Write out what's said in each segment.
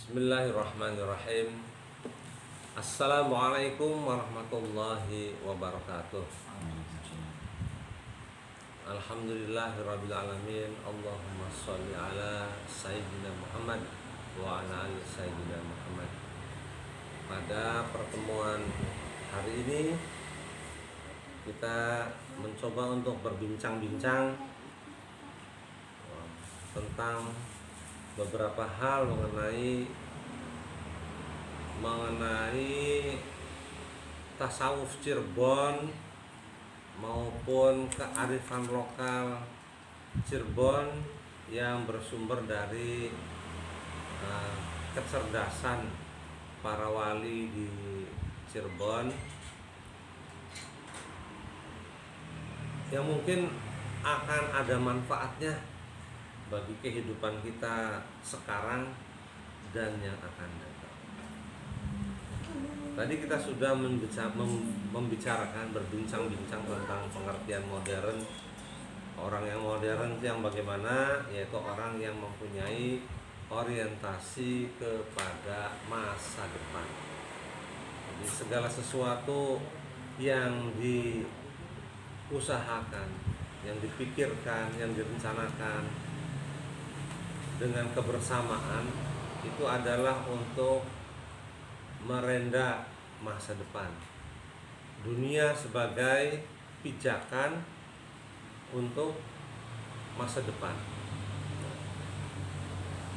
Bismillahirrahmanirrahim. Assalamualaikum warahmatullahi wabarakatuh. Alhamdulillahirabbil alamin. Allahumma sholli ala sayyidina Muhammad wa ala ali sayyidina Muhammad. Pada pertemuan hari ini kita mencoba untuk berbincang-bincang tentang beberapa hal mengenai tasawuf Cirebon maupun kearifan lokal Cirebon yang bersumber dari kecerdasan para wali di Cirebon yang mungkin akan ada manfaatnya bagi kehidupan kita sekarang dan yang akan datang. Tadi kita sudah membicarakan, berbincang-bincang tentang pengertian modern. Orang yang modern yang bagaimana? Yaitu orang yang mempunyai orientasi kepada masa depan. Jadi segala sesuatu yang diusahakan, yang dipikirkan, yang direncanakan dengan kebersamaan itu adalah untuk merenda masa depan. Dunia sebagai pijakan untuk masa depan.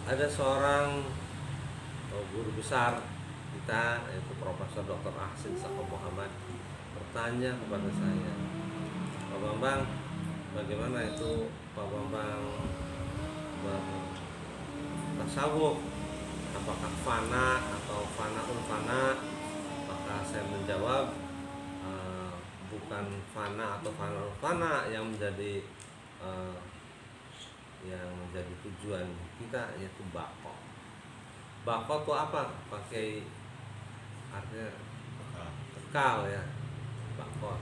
Ada seorang guru besar kita, yaitu Profesor Dr. Ahsin Sako Muhammad, bertanya kepada saya, Pak Bambang, bagaimana itu Pak Bambang tasawuf, apakah fana atau fanaul fana? Maka saya menjawab, bukan fana atau fanaul fana yang menjadi tujuan kita, yaitu bako. Bako itu apa? Pakai artinya kekal ya. Bako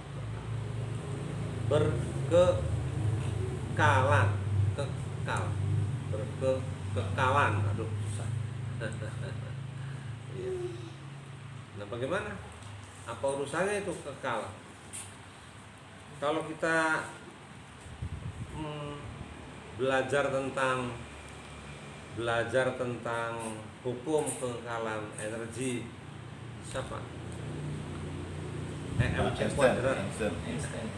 berkekalan, kekalan, aduh susah. Nah, bagaimana? Apa urusannya itu kekal? Kalau kita belajar tentang hukum kekekalan energi, siapa? MC kuadrat.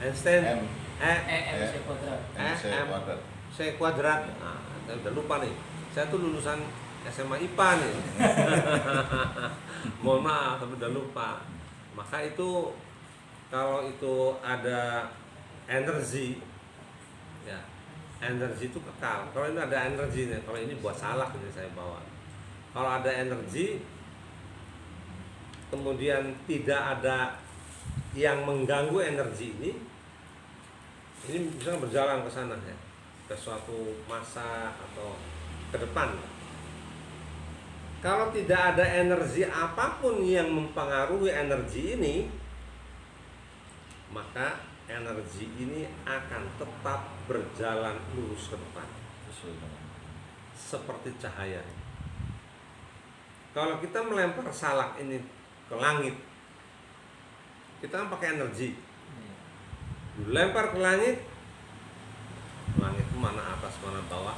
Einstein. MC kuadrat. Nah, saya udah lupa nih. Saya tuh lulusan SMA IPA nih. Mohon maaf, tapi udah lupa. Maka itu kalau itu ada energi, ya energi itu kekal. Kalau ini ada energi nih, kalau ini buat salak ini saya bawa. Kalau ada energi, kemudian tidak ada yang mengganggu energi ini bisa berjalan ke sana ya, ke suatu masa atau ke depan. Kalau tidak ada energi apapun yang mempengaruhi energi ini, maka energi ini akan tetap berjalan lurus ke depan seperti cahaya. Kalau kita melempar salak ini ke langit, kita kan pakai energi. Dilempar ke langit, langit mana atas mana bawah,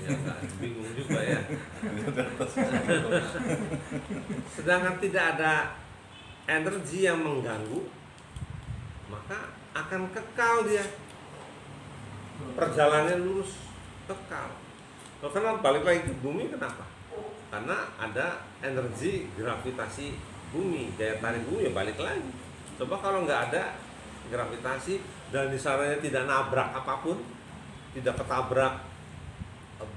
ya bingung juga ya. Sedangkan tidak ada energi yang mengganggu, maka akan kekal dia, perjalanannya lurus, kekal. Loh, kenapa balik lagi ke bumi? Kenapa? Karena ada energi gravitasi bumi, daya tarik bumi, ya balik lagi. Coba kalau nggak ada gravitasi dan di sananya tidak nabrak apapun, tidak ketabrak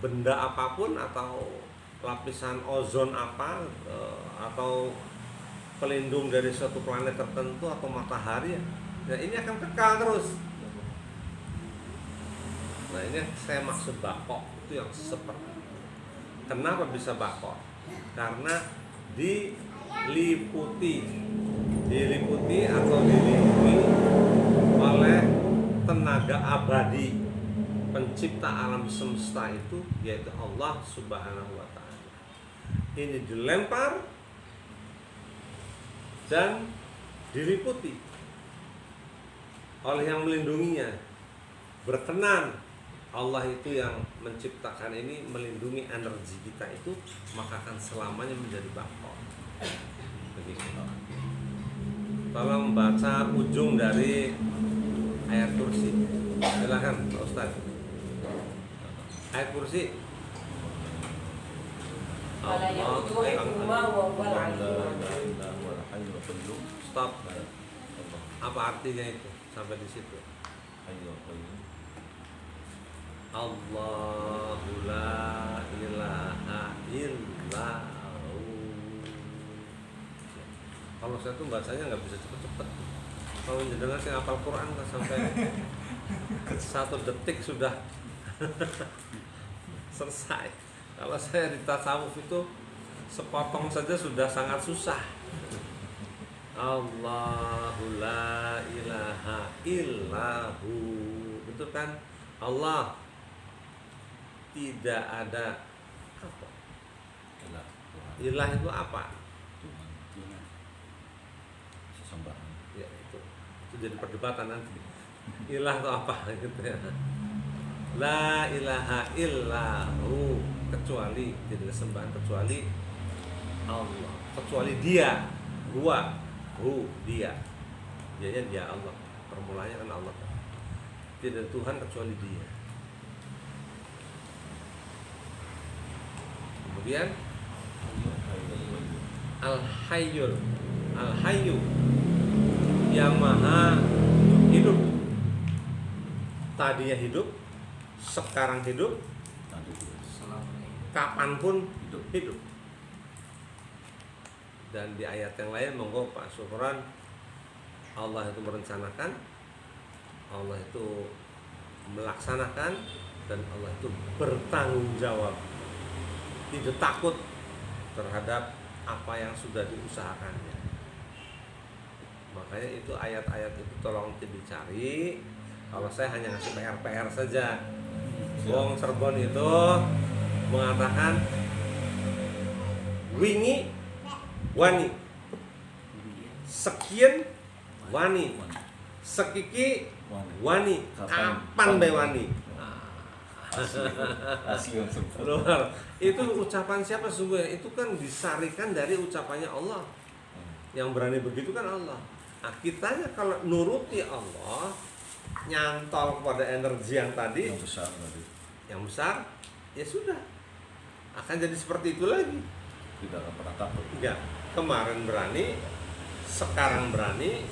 benda apapun atau lapisan ozon atau pelindung dari suatu planet tertentu atau matahari, ya ini akan kekal terus. Nah, ini saya maksud bako itu yang seperti itu. Kenapa bisa bako? Karena diliputi atau dilindungi oleh tenaga abadi pencipta alam semesta itu, yaitu Allah Subhanahu wa Ta'ala. ini dilempar dan diliputi oleh yang melindunginya. Berkenan Allah itu yang menciptakan ini melindungi energi kita itu, maka akan selamanya menjadi bako. Begitu. Tolong baca ujung dari ayat kursi. Silakan Pak Ustaz. Ayat kursi. Stop. Apa artinya itu sampai di situ? Allahu la ilaha illahu. Kalau saya tuh bacanya nggak bisa cepet-cepet. Kalau jenengan sih hafal Quran kan sampai 1 detik sudah selesai. Kalau saya di tasawuf itu sepotong saja sudah sangat susah. Allahu la ilaha illahu. Betul kan? Allah tidak ada apa? Ilah itu apa? Sesembahan. Ya itu jadi perdebatan nanti. Ilah itu apa gitu ya. La ilaha illahu, kecuali tidak ada sembahan kecuali Allah, kecuali Dia, huwa, Dia. Dia Allah. Permulanya kan Allah. Tidak ada Tuhan kecuali Dia. Kemudian Al-Hayyu yang maha hidup. Tadinya hidup, sekarang hidup, kapanpun hidup. Dan di ayat yang lain monggo Pak Syukran, Allah itu merencanakan, Allah itu melaksanakan, dan Allah itu bertanggung jawab. Tidak takut terhadap apa yang sudah diusahakannya. Makanya itu ayat-ayat itu tolong dicari. Kalau saya hanya ngasih PR saja. Wong Cirebon itu mengatakan wingi wani, sekian wani, sekiki wani, kapan be wani. Luar. Itu ucapan siapa sungguhnya? Itu kan disarikan dari ucapannya Allah. Yang berani begitu kan Allah. Nah, kitanya kalau nuruti Allah, nyantol kepada energi yang tadi, yang besar, ya sudah akan jadi seperti itu lagi. Tidak akan pernah takut. Ya, kemarin berani, sekarang berani,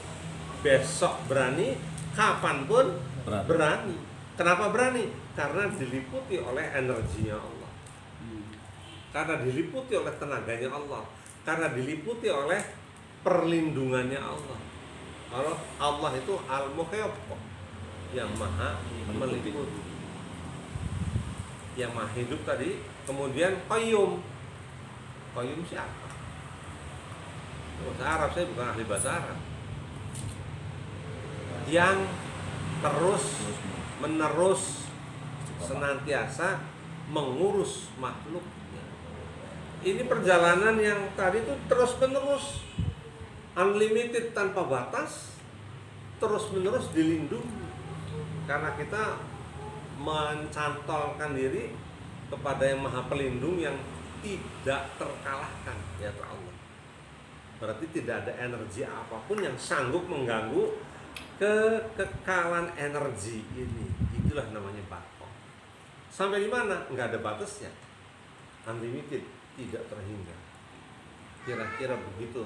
besok berani, kapanpun berani. Kenapa berani? Karena diliputi oleh energinya Allah, karena diliputi oleh tenaganya Allah, karena diliputi oleh perlindungannya Allah. Kalau Allah itu Al-Muhyidd, yang maha meliputi, yang maha hidup tadi. Kemudian Qayyum siapa? Bahasa Arab, saya bukan ahli bahasa Arab. Yang terus menerus senantiasa mengurus makhluknya. Ini perjalanan yang tadi itu terus menerus, unlimited, tanpa batas, terus menerus dilindungi. Karena kita mencantolkan diri kepada yang maha pelindung yang tidak terkalahkan, yaitu Allah. Berarti tidak ada energi apapun yang sanggup mengganggu kekekalan energi ini. Itulah namanya bako. Sampai di mana? Enggak ada batasnya. Unlimited, tidak terhingga. Kira-kira begitu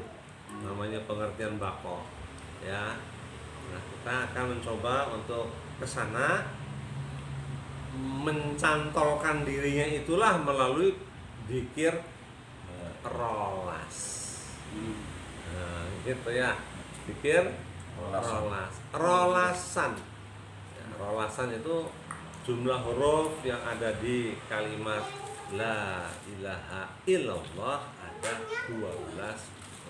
namanya pengertian bako. Ya. Nah, kita akan mencoba untuk ke sana, mencantolkan dirinya itulah melalui zikir rolas. Nah, gitu ya. Zikir rolasan. Ya, rolasan itu jumlah huruf yang ada di kalimat la ilaha illallah ada 12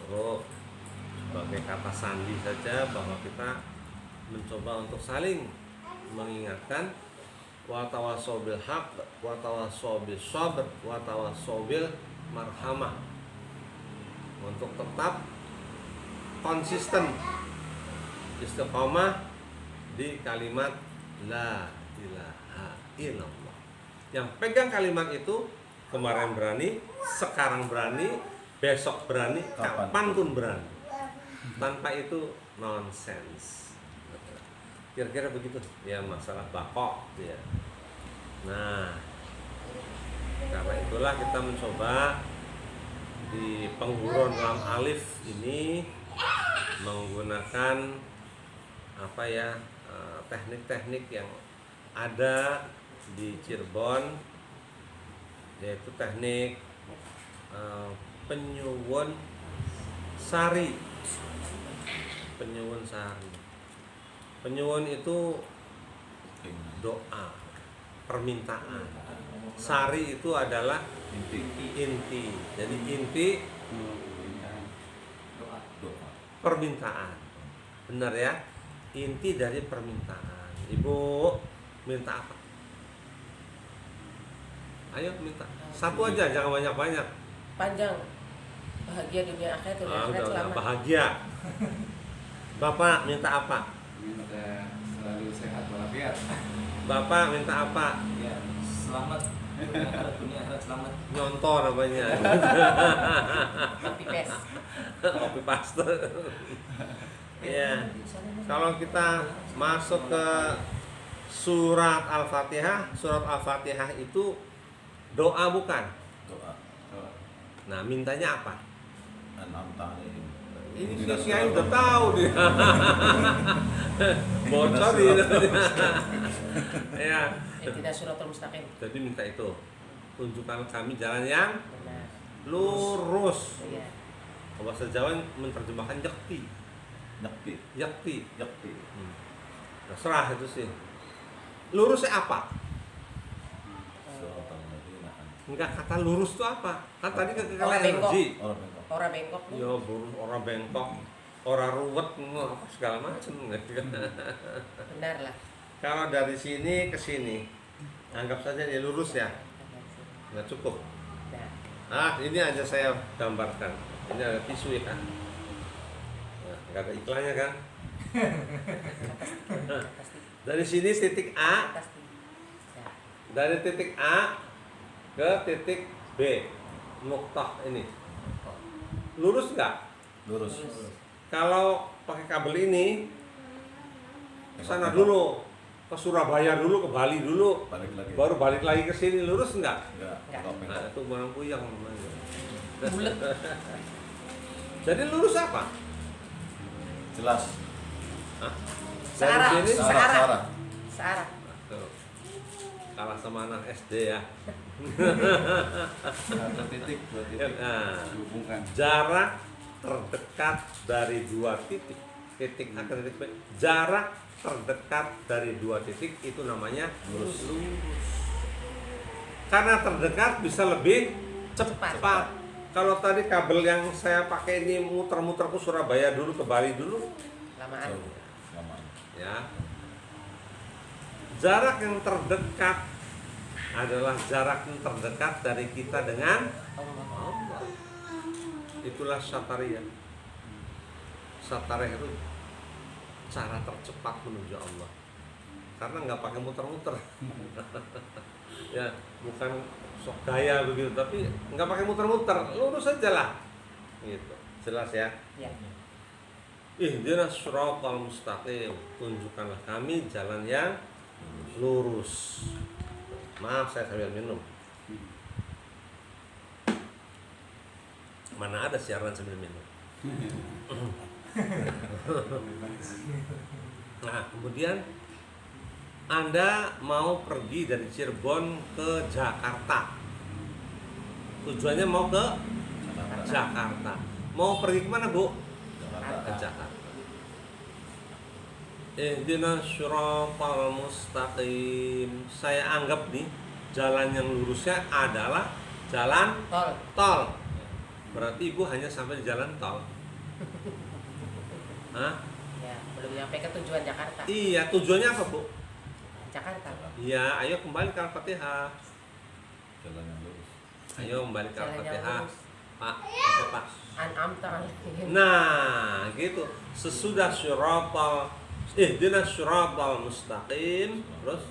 huruf. Sebagai kata sandi saja bahwa kita mencoba untuk saling mengingatkan, wa tawassaw bil haqq wa tawassaw bis sabr wa tawassaw bil marhamah, untuk tetap konsisten istiqomah di kalimat la ilaha illallah. Yang pegang kalimat itu kemarin berani, sekarang berani, besok berani, kapanpun berani. Tanpa itu nonsens. Kira-kira begitu ya masalah bakok ya. Nah, karena itulah kita mencoba di penghuron lam alif ini menggunakan apa ya, teknik-teknik yang ada di Cirebon, yaitu teknik penyuwun sari. Penyuwun sari. Penyuwun itu doa, permintaan. Sari itu adalah inti. Jadi inti Doa. permintaan. Benar ya? Inti dari permintaan. Ibu minta apa? Ayo minta. Satu aja, jangan banyak-banyak. Panjang, bahagia dunia akhirat, dunia akhirat Udah selamat. bahagia. Bapak minta apa? Minta selalu sehat walafiat. Bapak minta apa? Ya, selamat. Dunia akhirat selamat. Nyontor namanya. Copy paste. Copy paste. Ya. Kalau kita masuk ke surat Al-Fatihah, surat Al-Fatihah itu doa bukan? Doa. Nah, mintanya apa? An'amta alaihim. Ini si Kiai udah tahu dia. Bocor ini. Ya. Tidak suratul mustaqim. Jadi minta itu. Tunjukkan kami jalan yang Benar. lurus. Iya. Bahasa Jawa menerjemahkan yakti. Yakti. Yakti. Yakti. Nah, serah itu sih. Lurusnya apa? Suratul ladzina an'amta. Enggak, kata lurus itu apa? Kan tadi Orang kekekalan bengkok. energi. Orang bengkok. Orang bengkok nih. Ya, orang bengkok, orang ruwet, segala macam. Benar lah. Kalau dari sini ke sini, anggap saja ini lurus ya, nggak cukup. Nah, Ini aja saya gambarkan. Ini ada tisu ya kan? Nah, nggak ada iklannya kan? pasti. Dari sini titik A, Pasti. Ya. dari titik A ke titik B, nuktah ini. Lurus nggak? Lurus. Kalau pakai kabel ini, ke sana dulu, ke Surabaya dulu, ke Bali dulu, Balik lagi. baru balik lagi ke sini, lurus nggak? Enggak. Enggak. Orang bengkok. Nah, itu barang puyang namanya. Bulet. Jadi lurus apa? Jelas. Hah? Searah. Dari sini, Searah. Searah. Searah. Tuh. Kalah sama anak SD ya. Satu titik, dua titik Nah, dihubungkan. jarak terdekat dari dua titik, titik A ke titik B, jarak terdekat dari dua titik itu namanya Lurus. Karena terdekat bisa lebih cepat. Kalau tadi kabel yang saya pakai ini muter-muter ke Surabaya dulu, ke Bali dulu, Lamaan. Jauh. Lama. ya. Jarak yang terdekat adalah jarak yang terdekat dari kita dengan Allah. Allah. Itulah satariyah. Satariyah itu cara tercepat menuju Allah. Karena nggak pakai muter-muter. Ya, bukan sok gaya begitu, tapi nggak pakai muter-muter, lurus aja lah. Gitu. Jelas ya? Ya. Ihdinas siratal mustaqim. Tunjukkanlah kami jalan yang lurus. Maaf, saya sambil minum. Mana ada siaran sambil minum. Nah, kemudian Anda mau pergi dari Cirebon ke Jakarta. Tujuannya mau ke Jakarta. Mau pergi kemana, Bu? Ke Jakarta. Ihdinas siratal mustaqim. Saya anggap nih jalan yang lurusnya adalah jalan Tol. tol. Berarti Ibu hanya sampai di jalan tol. Hah? Ya, belum nyampe ke tujuan Jakarta. Iya, tujuannya apa, Bu? Jakarta. Iya, ayo kembali ke Al-Fatihah. Jalan yang lurus. Ayo kembali ke Jalannya Al-Fatihah. lurus. Pak, apa Pak? An'amta alaihim. Nah, gitu. Sesudah ihdinas syiratal mustaqim, terus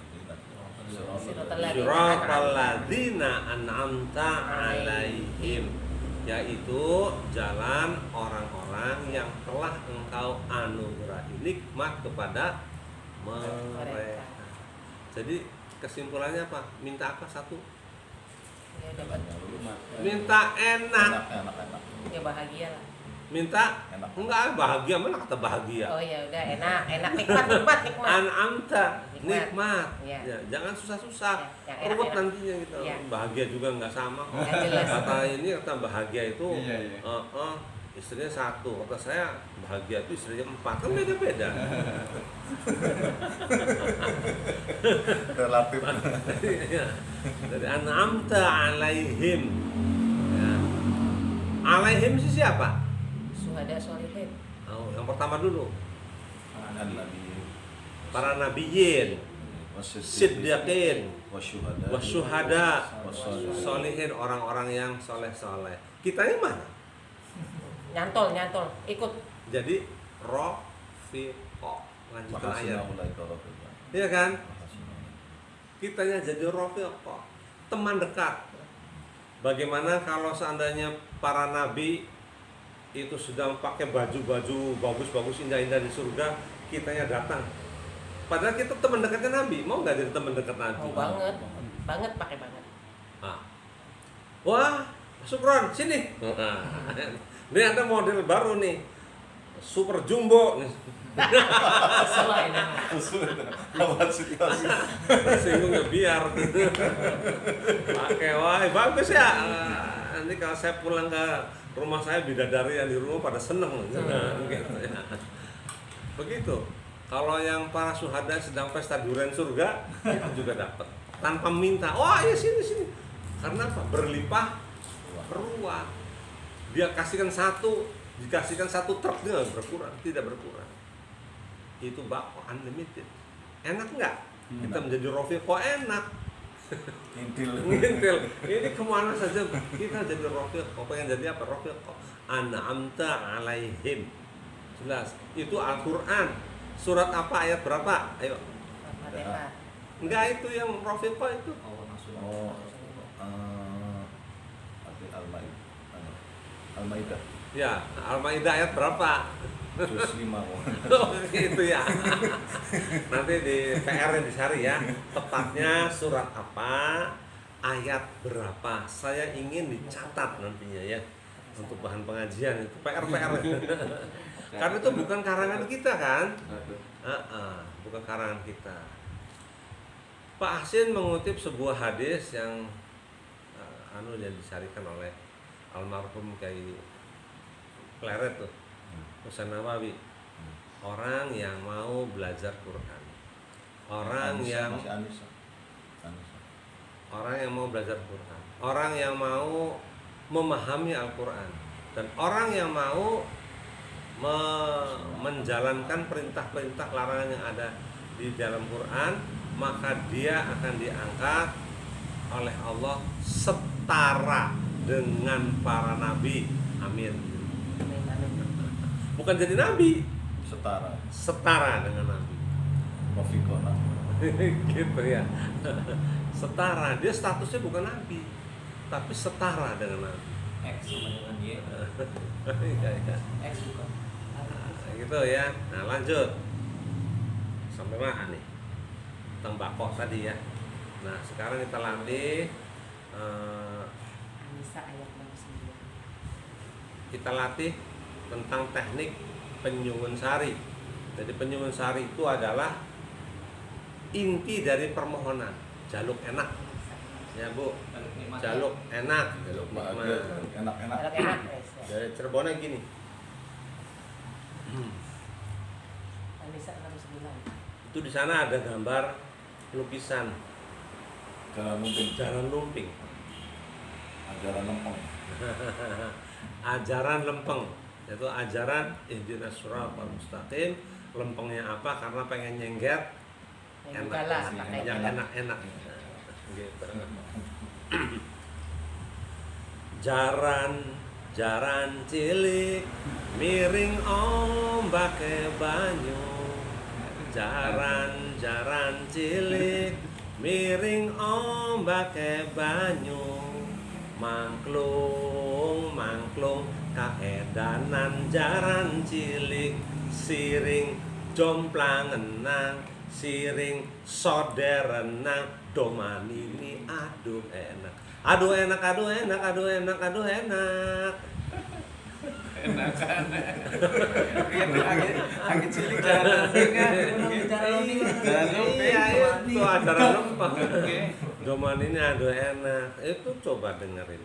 syiratal ladzina an'amta alaihim, yaitu jalan orang-orang yang telah engkau anugerahi nikmat kepada mereka. Jadi kesimpulannya apa? Minta apa satu? Ya dapat. Minta enak. Enak. Ya bahagia lah. Minta Enak. enggak bahagia, mana kata bahagia? Oh ya udah enak nikmat. An'amta, nikmat. Iya. Ya, jangan susah-susah. Ya, yang Ruwet enak-enak. nantinya gitu. Iya. Bahagia juga nggak sama kok. Nggak jelas. Kata ini kata bahagia itu Iya, iya. istrinya satu. Kata saya bahagia itu istrinya 4. Kan beda-beda. Relatif. Ya. Dari an'amta alaihim. Ya. Alaihim sih siapa? Suhada sholihin. Oh, yang pertama dulu. Nabi Para nabiyin, siddiqin, wasyuhada, solihin, orang-orang yang soleh-soleh. Kita ini mana? Nyantol ikut. Jadi rofiqo. Lanjutkan ayat. Iya kan? Kitanya jadi rofiqo, teman dekat. Bagaimana kalau seandainya para nabi itu sedang pakai baju-baju bagus-bagus, indah-indah di surga, kitanya datang. Padahal kita teman dekatnya Nabi, mau nggak jadi teman dekat Nabi? Oh banget pakai banget. Ah. Wah, Sukron, sini. Ini ada model baru nih, super jumbo. Sesuai ini. Lewat situasi. Tersinggung ya biar. Pakai, wah bagus ya. Nanti kalau saya pulang ke rumah saya, bidadari yang di rumah pada seneng. Gitu ya. Begitu. Kalau yang para syuhada sedang pesta durian surga, itu juga dapat tanpa minta. Wah, ya sini. Karena apa? Berlimpah ruah. Dia kasihkan dikasihkan satu truk, dia nggak berkurang, tidak berkurang. Itu bako unlimited. Enak nggak? Kita menjadi rofiqo enak. Ngintil. Ini kemana saja kita jadi rofiqo. Pengen jadi apa? Rofiqo. An'amta alaihim. Jelas. Itu Al-Quran. Surat apa, ayat berapa? Ayo. Al-Fatihah. Enggak, itu yang rofiqo itu. Al-Maidah. Ya, Al-Maidah ayat berapa? Juz 5. Oh, itu ya. Nanti di PR yang dicari ya. Tepatnya surat apa, ayat berapa. Saya ingin dicatat nantinya ya. Untuk bahan pengajian itu PR. Karena itu bukan karangan kita kan? Bukan karangan kita. Pak Hasin mengutip sebuah hadis yang yang disarikan oleh almarhum Kiai Pleret tuh, Husain Nawawi. Orang yang mau belajar Quran, orang yang mau belajar Quran, orang yang mau memahami Al-Quran, dan orang yang mau menjalankan perintah-perintah larangan yang ada di dalam Quran, maka dia akan diangkat oleh Allah setara dengan para nabi. Amin. Bukan jadi nabi, setara dengan nabi. Rofiqona. Gitu ya. Setara, dia statusnya bukan nabi, tapi setara dengan nabi. X sama dengan Y. Iya. X bukan. Gitu ya. Nah, lanjut. Sampai mana nih? Tentang bakok tadi ya. Nah, sekarang kita latih Nisa ayat 69. kita latih tentang teknik penyuwun sari. Jadi penyuwun sari itu adalah inti dari permohonan. Jaluk enak. Ya, Bu. Jaluk enak, jaluk nikmat. Enak-enak. Enak. Dari Cirebonnya gini. Nisa 69. Itu di sana ada gambar lukisan Jalan lumping. Ajaran Lempeng. Ajaran lempeng, yaitu ajaran ihdinas siratal mustaqim. Lempengnya apa? Karena pengen nyengget Yang yang enak-enak gitu. Jaran cilik miring ombak banyu. Jaran cilik miring ombak banyu. Mangklung kaedanan jaran cilik. Siring jomplangenang, siring soderenang. Domanini aduh enak. Aduh enak. Angin cilik jalan Iya, itu acara lempeng. Doman ini aduh enak. Itu coba dengerin.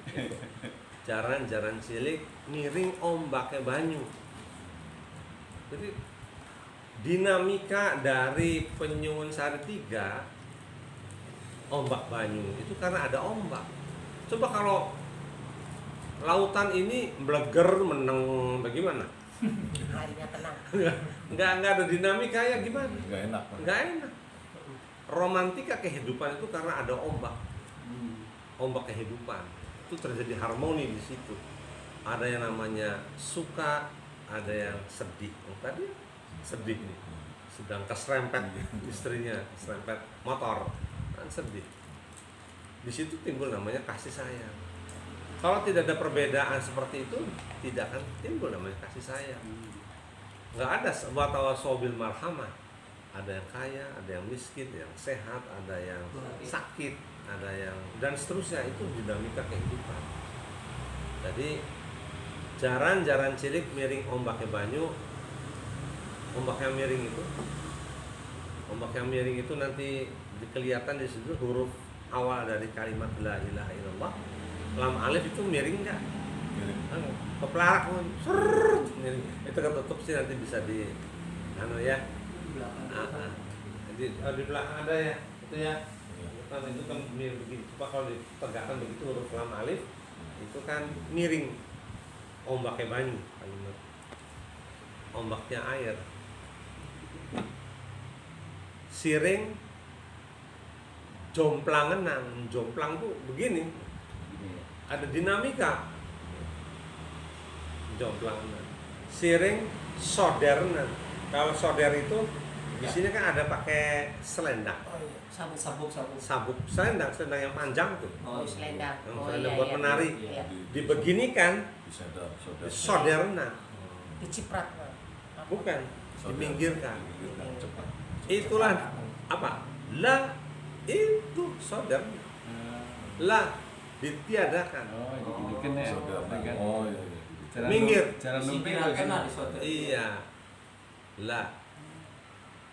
Jaran cilik miring ombaknya banyu. Jadi dinamika dari Penyuwun Sari 3 ombak banyu itu karena ada ombak. Coba kalau lautan ini bleger meneng bagaimana? Harinya tenang. Nggak ada dinamika ya gimana? Nggak enak. Nggak enak. Romantika kehidupan itu karena ada ombak. Ombak kehidupan. Itu terjadi harmoni di situ. Ada yang namanya suka, ada yang sedih. Tadi sedih nih. Sedang keserempet istrinya, keserempet motor. Kan sedih. Di situ timbul namanya kasih sayang. Kalau tidak ada perbedaan seperti itu, tidak akan timbul namanya kasih sayang. Nggak ada wa tawassaw bil marhamah. Ada yang kaya, ada yang miskin, yang sehat, ada yang sakit, ada yang dan seterusnya. Itu dinamika kehidupan. Jadi jaran cilik miring ombaknya banyu. Ombak yang miring itu nanti kelihatan di situ huruf awal dari kalimat la ilaha illallah. Lam alif itu miring enggak? Miring. Kepelarak miring. Itu ketutup sih nanti bisa di ya. Jadi di belakang ada ya. Itu ya. Kan itu kan miring begini. Coba kalau ditegakkan begitu huruf lam alif itu kan miring. Ombaknya banyu, kalimat. Ombaknya air. Siring jomplangenang. Jomplang tuh begini. Ada dinamika. Jomplangenang. Siring sodernan. Kalau soder itu di sini kan ada pakai selendang. Oh iya. Sabuk selendang yang panjang tuh. Oh, selendang. Yang selendang buat menari. Iya. Dibeginikan Bisa soderna. Diciprat. Bukan, diminggirkan. cepat. Itulah apa? La itu soder. La ditiadakan. Oh, diginikan ya. Saudara. Kan? Oh iya. Jalan Minggir. Jalan lumpur Disingkirkan lah di suatu. Iya.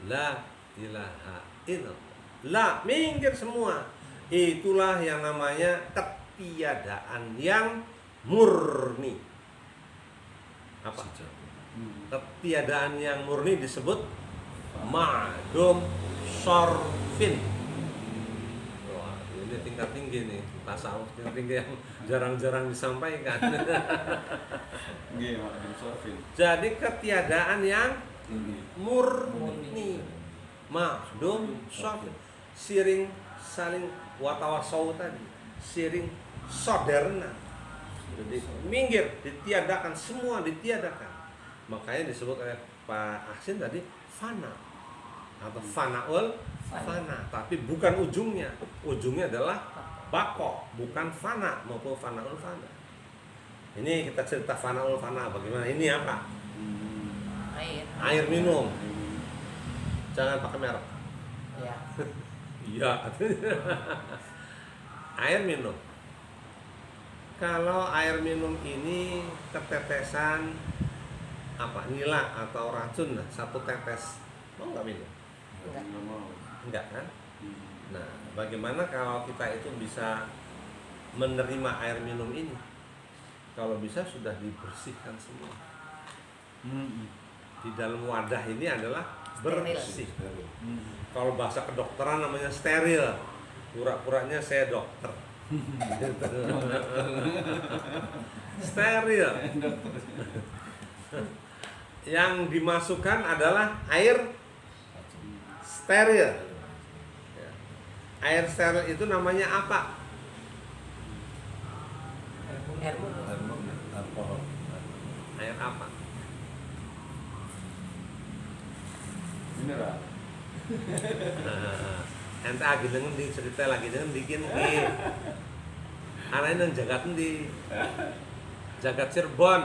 La ilaha illallah. La minggir semua. Itulah yang namanya ketiadaan yang murni. Apa? Ketiadaan yang murni disebut ma'dum sorfin. Wah, ini tingkat tinggi nih, tasawuf tingkat tinggi yang jarang-jarang disampaikan. Nggih, maksud sorfin. Jadi ketiadaan yang Tinggi. murni. Ma'dum sorfin. Siring saling watawasau tadi. Siring soderna. Jadi minggir, ditiadakan, semua ditiadakan. Makanya disebut oleh Pak Ahsin tadi fana atau fanaul fana, tapi bukan ujungnya. Ujungnya adalah bako, bukan fana maupun fanaul fana. Ini kita cerita fanaul fana bagaimana? Ini apa? Air minum. Jangan pakai merek. Ya. Iya. Air minum. Kalau air minum ini ketetesan apa nila atau racun, satu tetes, mau nggak minum? Enggak kan? Nah, bagaimana kalau kita itu bisa menerima air minum ini? Kalau bisa sudah dibersihkan semua. Di dalam wadah ini adalah bersih. Kalau bahasa kedokteran namanya steril. Pura-puranya saya dokter. Steril. Yang dimasukkan adalah air steril. Air steril itu namanya apa? Air murni. Air murni, alkohol. Air apa? Mineral. Ente lagi dengan di cerita lagi dengan bikin nih. Anak yang jagat di jagat Cirebon.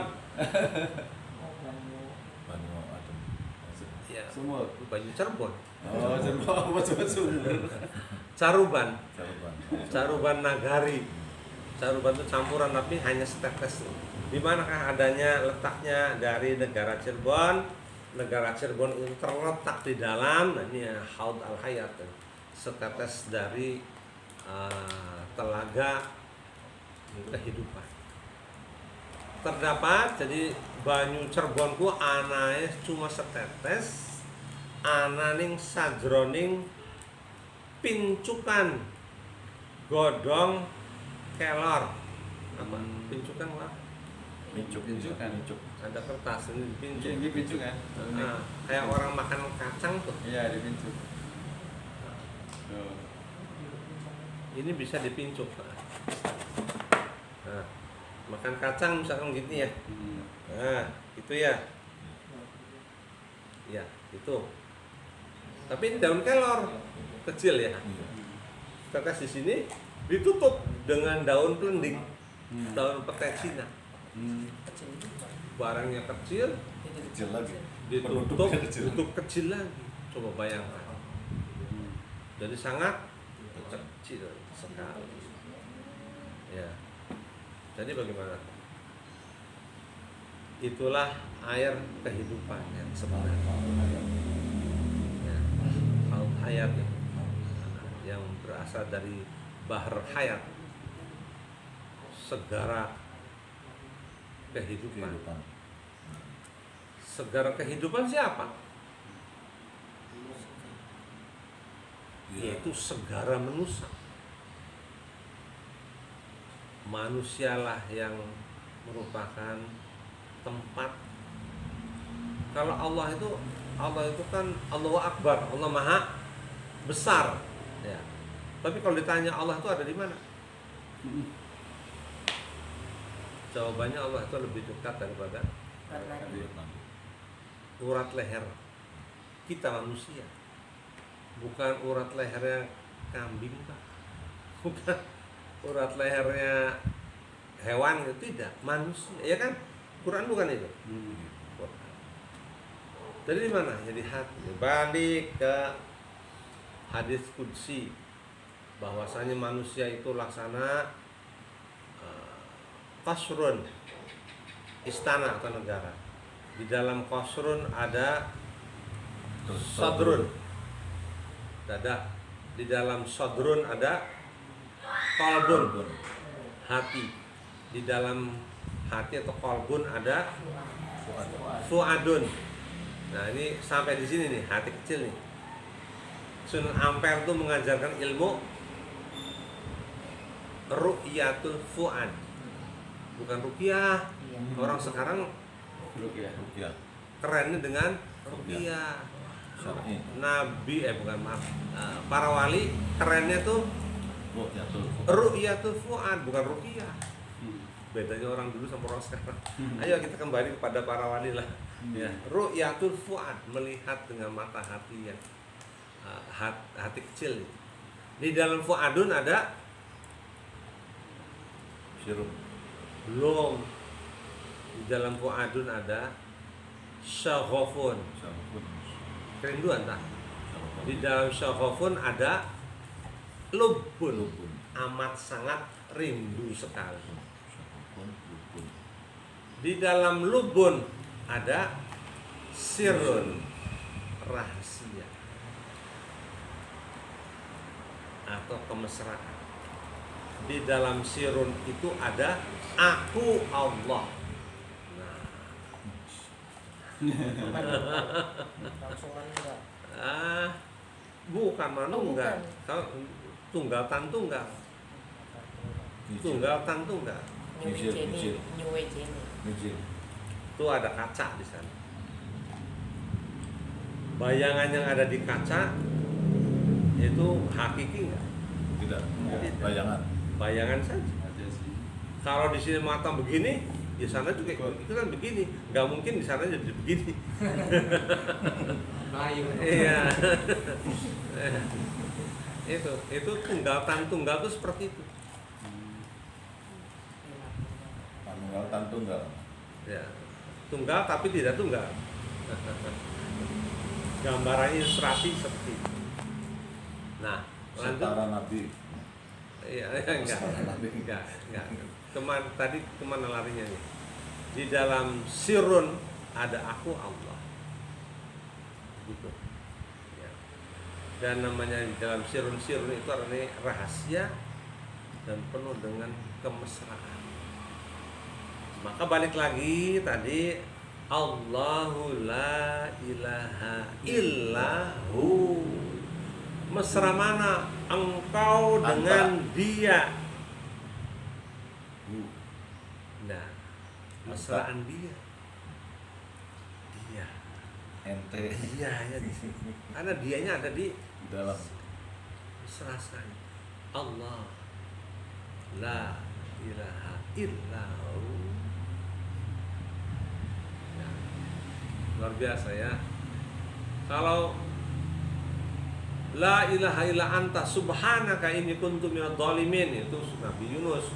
Banyu adem. Ya, Sumur. Banyu Cirebon. Oh, apa coba sumur. Caruban. Caruban. Caruban Nagari. Caruban itu campuran tapi hanya setetes. Di manakah adanya letaknya dari negara Cirebon? Negara Cirebon itu terletak di dalam ini ya, Haud al-Hayat, setetes dari telaga kehidupan. Terdapat jadi banyu Cirebonku anane cuma setetes, ananing sajroning pincukan godong kelor. Apa? Pincukan apa? Pincuk. Pincukan. Pincuk. Ada kertas ini dipincuk. Ini pincuk kan? Nah, kayak orang makan kacang tuh. Iya, dipincuk. Tuh. Ini bisa dipincuk. Nah, makan kacang misalkan gitu ya. Nah, itu ya. Ya, itu. Tapi ini daun kelor kecil ya. Iya. Tetes di sini ditutup dengan daun kelending, daun petai Cina. Kecil juga. Barangnya kecil, Kecil lagi. ditutup, Penduduknya kecil. tutup kecil lagi. Coba bayangkan. Jadi sangat kecil sekali. Ya. Jadi bagaimana? Itulah air kehidupan yang sebenarnya. Ya. Laut hayat itu. Yang berasal dari Bahr Hayat, segara kehidupan. Kehidupan. Segara kehidupan siapa? Iya. Yaitu segara manusia. Manusialah yang merupakan tempat. Kalau Allah itu kan Allahu Akbar, Allah Maha Besar. Ya. Tapi kalau ditanya Allah itu ada di mana? Jawabannya Allah itu lebih dekat daripada Warnanya. Kehidupan. urat leher kita manusia. Bukan urat lehernya kambing, Pak. Bukan urat lehernya hewan, itu tidak, manusia. Ya kan? Quran bukan itu. Quran. Jadi di mana? Jadi hati. Balik ke hadis qudsi bahwasanya manusia itu laksana qasrun, istana atau negara. Di dalam qasrun ada sadrun, dada. Di dalam sadrun ada qalbun, hati. Di dalam hati atau qalbun ada fuadun. Nah, ini sampai di sini nih, hati kecil nih. Sunan Ampel tuh mengajarkan ilmu ru'yatul fuad. Bukan ruqyah. Iya. Orang sekarang Ruqyah. Ruqyah. kerennya dengan ruqyah. Syar'i. Nabi maaf, para wali kerennya tuh Ruqyatul. ru'yatul fuad, bukan ruqyah. Bedanya orang dulu sama orang sekarang. Ayo kita kembali kepada para wali lah. Ya, ru'yatul fuad, melihat dengan mata hati yang hati kecil. Di dalam fuadun ada Sirup. belum. Di dalam fuadun ada syaghafun, Syarupun. kerinduan tak? Syarupun. Di dalam syaghafun ada lubun, Lubun. amat sangat rindu sekali. Syarupun. Lubun. Di dalam lubun ada sirun, rahasia atau kemesraan. Di dalam sirun itu ada aku Allah. Nah, Langsungan enggak. bukan manunggal. bukan. Kalau tunggal tan tunggal, tunggal tan tunggal. Mijil, mijil. New Age ini. Mijil. Itu ada kaca di sana. Bayangan yang ada di kaca itu hakiki enggak? Tidak. Tidak. Bayangan. Bayangan saja. Aja sih. Kalau di sini mengatakan begini, di sana juga itu kan begini. Nggak mungkin di sana jadi begini. Melayu. Iya. Itu tunggal tan tunggal itu seperti itu. Tunggal tan tunggal. Ya. Tunggal tapi tidak tunggal. Gambaran ilustrasi seperti itu. Nah, lanjut. Setara Nabi. Iya, enggak. Tadi kemana larinya nih? Di dalam sirun ada aku Allah. Gitu. Ya. Dan namanya di dalam sirun itu artinya rahasia dan penuh dengan kemesraan. Maka balik lagi tadi, Allahu la ilaha illahu. Mesra mana engkau dengan dia? Nah, mesraan dia. Dia. Ente Dia ya di sini. Karena dianya ada di dalam mesra sekali. Allah la ilaha illahu. Nah, luar biasa ya. Kalau la ilaha illa anta subhanaka inni kuntu minadh dhalimin, itu Nabi Yunus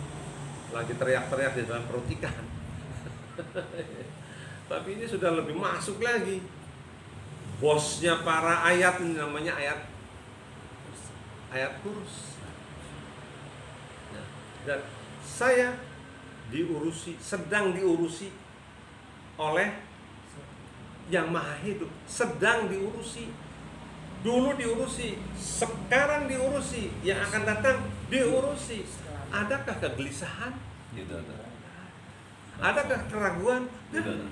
lagi teriak-teriak di dalam perut ikan. Tapi ini sudah lebih masuk lagi. Bosnya para ayat ini namanya ayat kursi. Nah, dan saya sedang diurusi oleh yang maha hidup, sedang diurusi. Dulu diurusi, sekarang diurusi, yang akan datang diurusi. Adakah kegelisahan? tidak ada. Adakah keraguan? Tidak ada.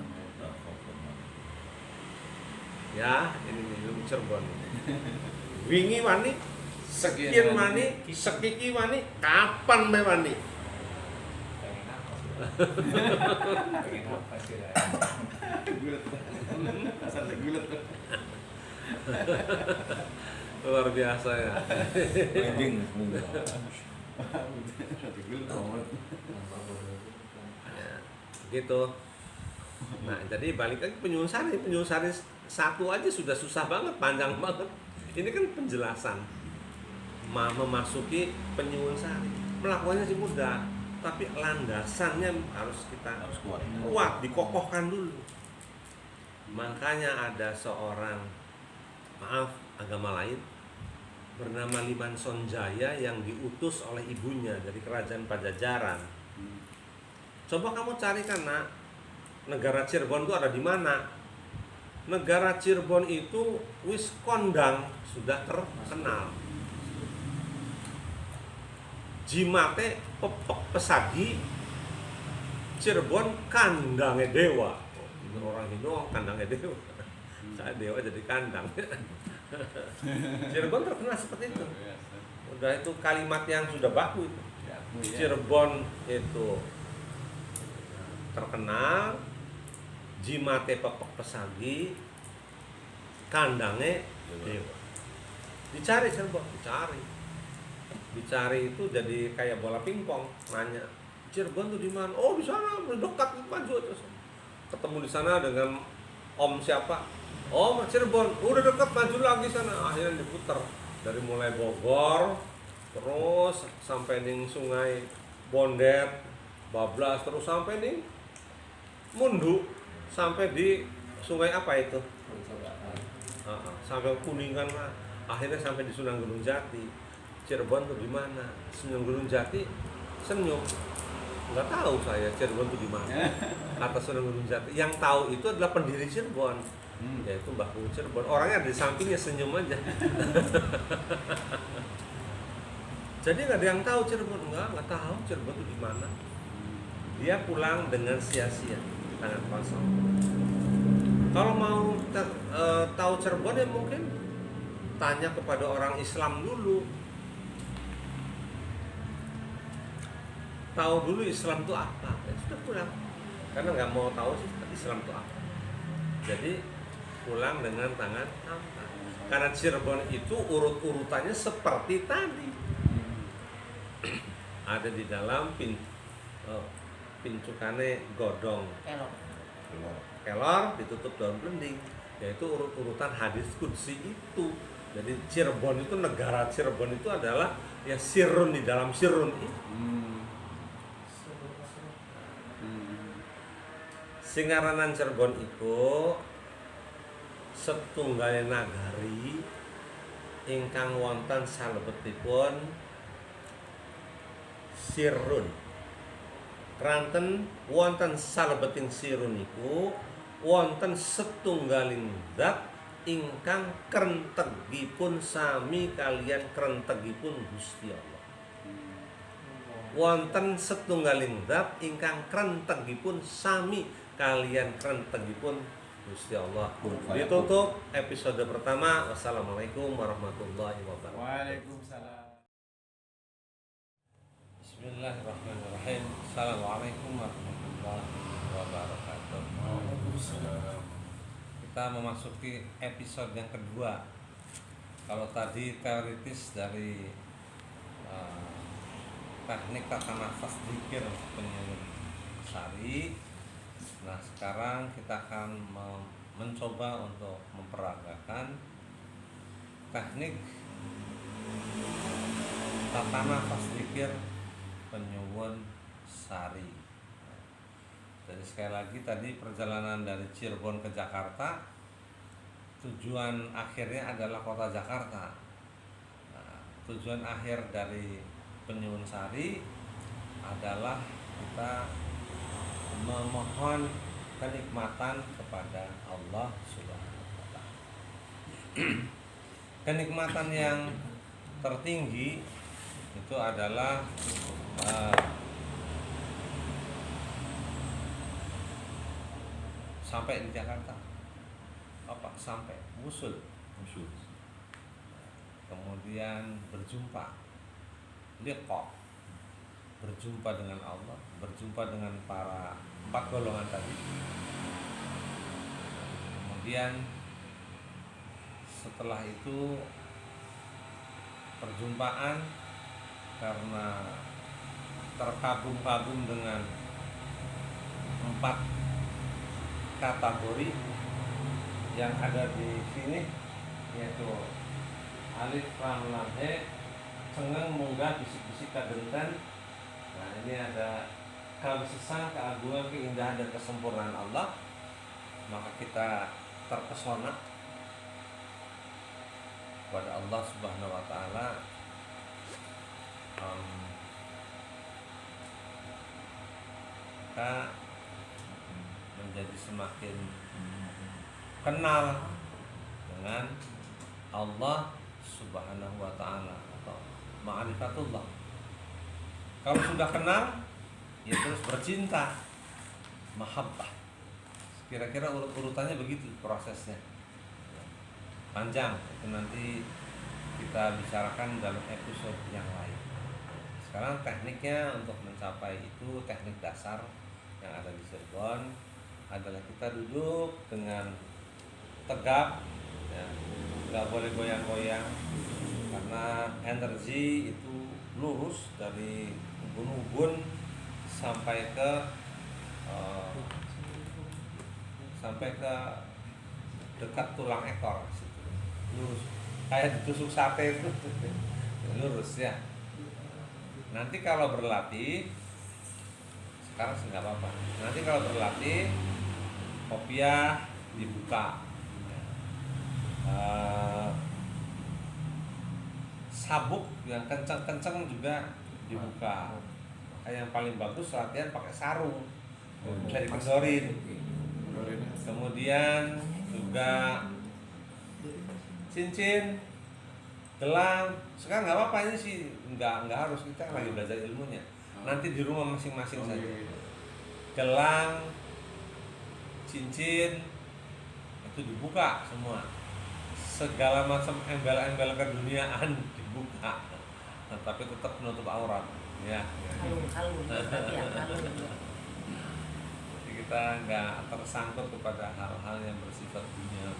Ya, ini minum Cirebon. Wingi wani, sekian wani, sekiki wani, kapan be wani? Pengen apa sih? Pengen apa sih? Gulet. Asal gulet. Luar biasa ya. Wedding. Gulet banget. Ya, gitu. Nah, jadi balik lagi penyusun sari satu aja sudah susah banget, panjang banget. Ini kan penjelasan memasuki penyusun sari. Melakukannya sih mudah, tapi landasannya harus kuat, dikokohkan dulu. Makanya ada seorang agama lain bernama Liman Sonjaya yang diutus oleh ibunya dari kerajaan Pajajaran. Coba kamu carikan, nak, negara Cirebon itu ada di mana? Negara Cirebon itu wis kondang, sudah terkenal. Jimate pepek pesagi, Cirebon kandangnya dewa. Orang Hindu kandangnya dewa. Saya dewa jadi kandang. Cirebon terkenal seperti itu. Udah itu kalimat yang sudah baku itu. Cirebon itu terkenal, jimate pepek pesagi, kandangnya dewa. Dicari Cirebon, dicari itu jadi kayak bola pingpong. Nanya, Cirebon tuh di mana? Oh, di sana, dekat, maju aja. Ketemu di sana dengan Om siapa? Oh, Cirebon, udah dekat, maju lagi sana. Akhirnya diputar dari mulai Bogor terus sampai ning Sungai Bondet, bablas terus sampai ning Mundu, sampai di sungai apa itu? Sampai Kuningan lah. Akhirnya sampai di Sunan Gunung Jati. Cirebon tuh di mana? Sunan Gunung Jati senyum. Nggak tahu saya Cirebon itu di mana. Kata Sunan Gunung Jati. Yang tahu itu adalah pendiri Cirebon, yaitu Mbah Kung Cirebon. Orangnya ada di sampingnya, senyum aja. Jadi nggak ada yang tahu Cirebon, nggak tahu Cirebon itu di mana. Dia pulang dengan sia-sia, tangan kosong. Kalau mau tahu Cirebon ya mungkin tanya kepada orang Islam dulu. Tahu dulu Islam itu apa, ya sudah pulang. Karena nggak mau tahu sih Islam itu apa. Jadi pulang dengan tangan hampa. Karena Cirebon itu urut-urutannya seperti tadi. Ada di dalam pincukane godong Kelok. kelor ditutup daun beling, yaitu urutan hadis qudsi itu. Jadi Cirebon itu, negara Cirebon itu adalah ya sirun di dalam sirun itu. Singaranan Cirebon itu setunggal nagari ingkang wonten salebetipun sirun. Kranten wonten salebeting sirun iku wonten setunggaling zat ingkang krentegipun sami kalian krentegipun Gusti Allah. Wonten setunggaling zat ingkang krentegipun sami kalian krentegipun Gusti Allah. Ditutup episode pertama. Wassalamualaikum warahmatullahi wabarakatuh. Waalaikumsalam. Bismillahirrahmanirrahim. Assalamualaikum warahmatullahi wabarakatuh. Kita memasuki episode yang kedua. Kalau tadi teoritis dari teknik tata nafas zikir penyuwun sari. Nah, sekarang kita akan mencoba untuk memperagakan teknik tata nafas zikir penyuwun sari. Jadi sekali lagi tadi perjalanan dari Cirebon ke Jakarta, tujuan akhirnya adalah kota Jakarta. Nah, tujuan akhir dari penyuwun sari adalah kita memohon kenikmatan kepada Allah Subhanahu wa Ta'ala. Kenikmatan yang tertinggi itu adalah sampai di Jakarta. Sampai wusul. Kemudian berjumpa, liqa, berjumpa dengan Allah, berjumpa dengan para 4 golongan tadi. Kemudian setelah itu perjumpaan karena terkagum-kagum dengan 4 kategori yang ada di sini, yaitu alif lam lam he, cengeng munggah bisik-bisik kadenten. Nah, ini ada kebesaran, keagungan, keindahan dan kesempurnaan Allah. Maka kita terpesona kepada Allah Subhanahu wa Ta'ala. Kita menjadi semakin kenal dengan Allah Subhanahu wa Ta'ala atau ma'rifatullah. Kalau sudah kenal, ya terus bercinta, mahabbah. Kira-kira urutannya begitu prosesnya. Panjang, itu nanti kita bicarakan dalam episode yang lain. Sekarang tekniknya untuk mencapai itu, teknik dasar yang ada di Cirebon adalah kita duduk dengan tegap, ya, nggak boleh goyang-goyang, karena energi itu lurus dari ubun-ubun sampai ke dekat tulang ekor, lurus kayak ditusuk sate itu lurus ya. Nanti kalau berlatih, sekarang sih nggak apa-apa. Nanti kalau berlatih, kopiah dibuka, sabuk yang kencang-kencang juga dibuka. Makanya yang paling bagus latihan pakai sarung, bisa dikendorin. Kemudian juga cincin, gelang. Sekarang nggak apa-apa, ini sih nggak harus, kita lagi belajar ilmunya. Nanti di rumah masing-masing saja. Gelang, cincin itu dibuka semua. Segala macam embel-embel keduniaan dibuka. Nah, tapi tetap menutup aurat, ya. Kalung, berarti ya kalung. Jadi kita nggak tersangkut kepada hal-hal yang bersifat dunia.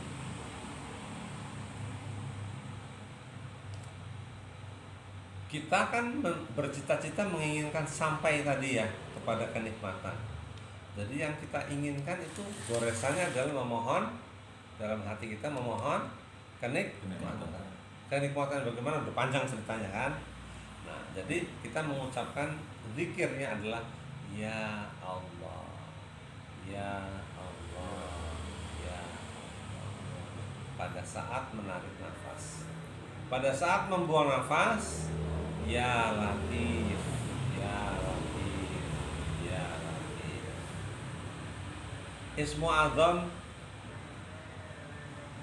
kita kan bercita-cita menginginkan sampai tadi ya kepada kenikmatan. Jadi yang kita inginkan itu goresannya adalah memohon, dalam hati kita memohon kenikmatan. Kenikmatan bagaimana? Udah panjang ceritanya kan. Nah, jadi kita mengucapkan zikirnya adalah ya Allah, ya Allah, ya Allah. Pada saat menarik nafas, pada saat membuang nafas, ya Latif, ya Latif, ya Latif. Ismu Azam,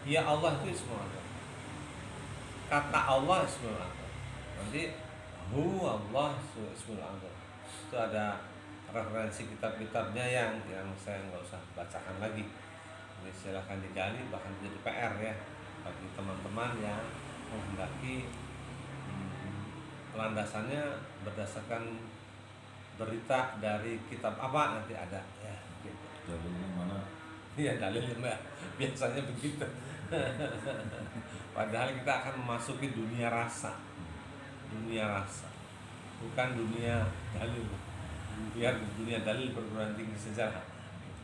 ya Allah itu Ismu Azam. Kata Allah Ismul Azam. Nanti Hu Allah Ismul Azam. Itu ada referensi kitab-kitabnya yang saya nggak usah bacakan lagi. Ini silahkan digali, bahkan jadi PR ya bagi teman-teman yang menghendaki landasannya berdasarkan berita dari kitab apa nanti ada ya gitu. Jalurnya mana? Iya dalilnya biasanya begitu. Padahal kita akan memasuki dunia rasa, bukan dunia dalil. Biar dunia dalil perguruan tinggi sejarah,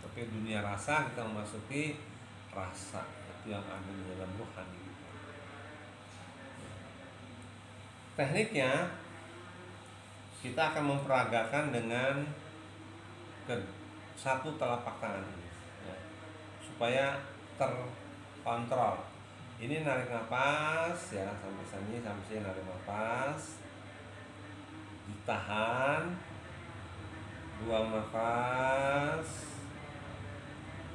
tapi dunia rasa kita memasuki rasa itu yang ada di dalam rohani kita. Tekniknya kita akan memperagakan dengan satu telapak tangan ini, ya, supaya terkontrol. Ini narik nafas ya sampai sini narik nafas, ditahan, buang nafas,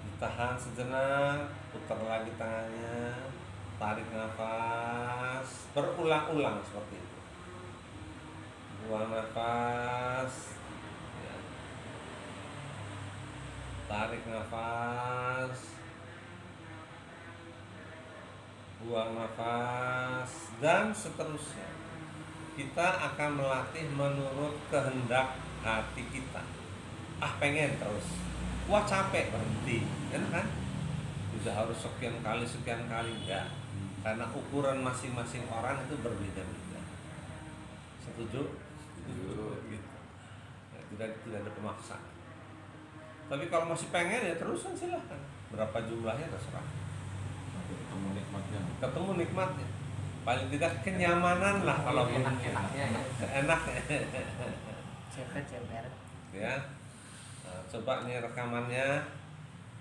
ditahan sejenak, putar lagi tangannya, tarik nafas, berulang-ulang seperti itu. Buang nafas, ya. Tarik nafas, buang nafas, dan seterusnya. Kita akan melatih menurut kehendak hati kita. Pengen terus, wah capek berhenti, kan? Tidak harus sekian kali enggak, karena ukuran masing-masing orang itu berbeda-beda. Setuju? Gitu. Ya, tidak ada pemaksaan. Tapi kalau masih pengen ya terusan silahkan. Berapa jumlahnya terserah. Ketemu nikmatnya. Ketemu nikmatnya. Paling tidak kenyamanan lah kalau enak-enaknya ya. Enaknya. Cemper. Ya. Nah, coba nih rekamannya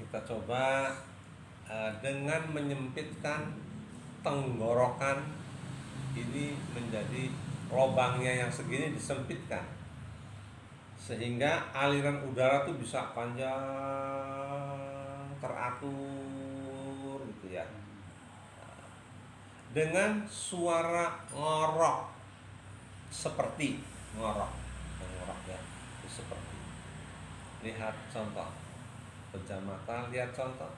kita coba dengan menyempitkan tenggorokan ini menjadi lubangnya yang segini disempitkan sehingga aliran udara tuh bisa panjang teratur gitu ya, dengan suara ngorok seperti ngorok ya, seperti. Lihat contoh, pejam mata, lihat contoh.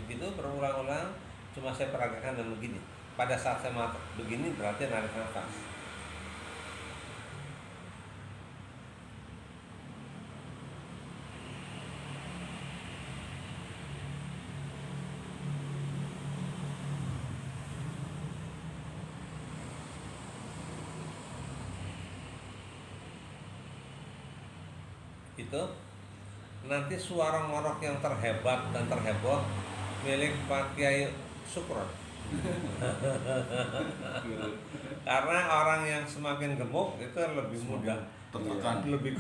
Begitu berulang-ulang, cuma saya peragakan dan begini. Pada saat saya mata begini berarti narik nafas. Itu nanti suara ngorok yang terhebat dan terheboh milik Pak Kiai Sukron. Karena orang yang semakin gemuk itu lebih mudah Tertekan. lebih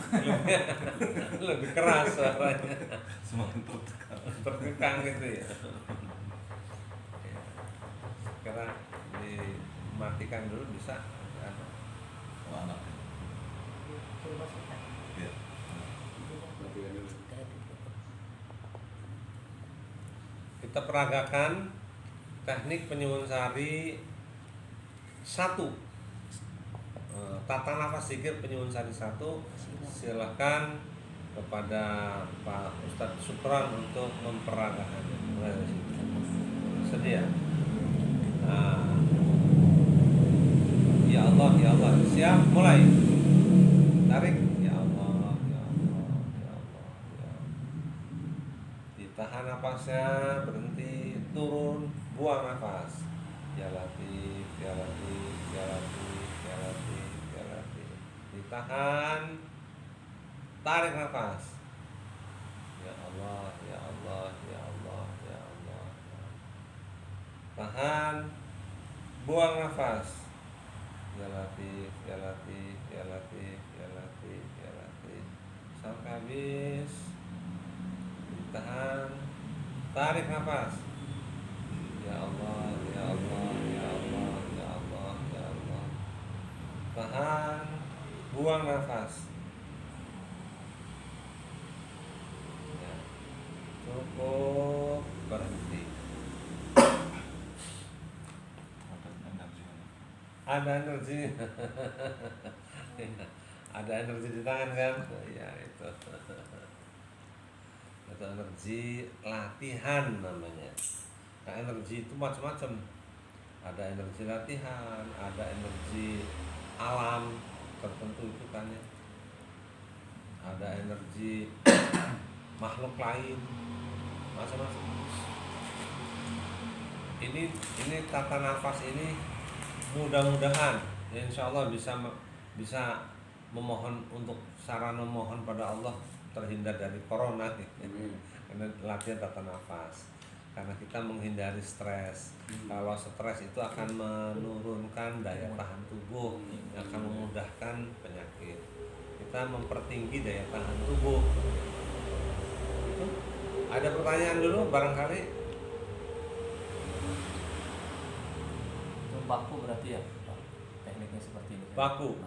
keras suaranya, Semakin tertekan. terkekang gitu ya. Karena dimatikan dulu bisa. Mana? Iya. Kita peragakan teknik penyuwun sari 1. Tata nafas zikir penyuwun sari 1. Silakan kepada Pak Ustadz Supran untuk memperagakannya. Mulai dari situ. Sedia. Nah, ya Allah, ya Allah. Siap, mulai. Tarik. Ya Allah, ya Allah, ya Allah, ya Allah. Ditahan napasnya, berhenti, turun, buang nafas. Ya Latif, ya Latif, ya Latif, ya Latif, ya Latif. Ditahan, tarik nafas. Ya Allah, ya Allah, ya Allah, ya Allah. Tahan, buang nafas. Ya Latif, ya Latif, ya Latif, ya Latif, ya Latif. Sampai habis. Ditahan, tarik nafas. Ya Allah, ya Allah, ya Allah, ya Allah, ya Allah. Tahan, buang nafas. Ya, cukup, berhenti. Ada energi. Ada energi di tangan kan? Ya itu. Itu energi latihan namanya. Nah, energi itu macam-macam. Ada energi latihan, ada energi alam tertentu itu kan ya. Ada energi makhluk lain, macam-macam. Ini tata nafas ini mudah-mudahan ya insya Allah bisa memohon untuk sarana memohon pada Allah terhindar dari corona. Karena latihan tata nafas. Karena kita menghindari stres. Kalau stres itu akan menurunkan daya tahan tubuh, yang akan memudahkan penyakit. Kita mempertinggi daya tahan tubuh. Itu. Ada pertanyaan dulu barangkali? Itu baku berarti ya, Pak? Tekniknya seperti ini. Baku.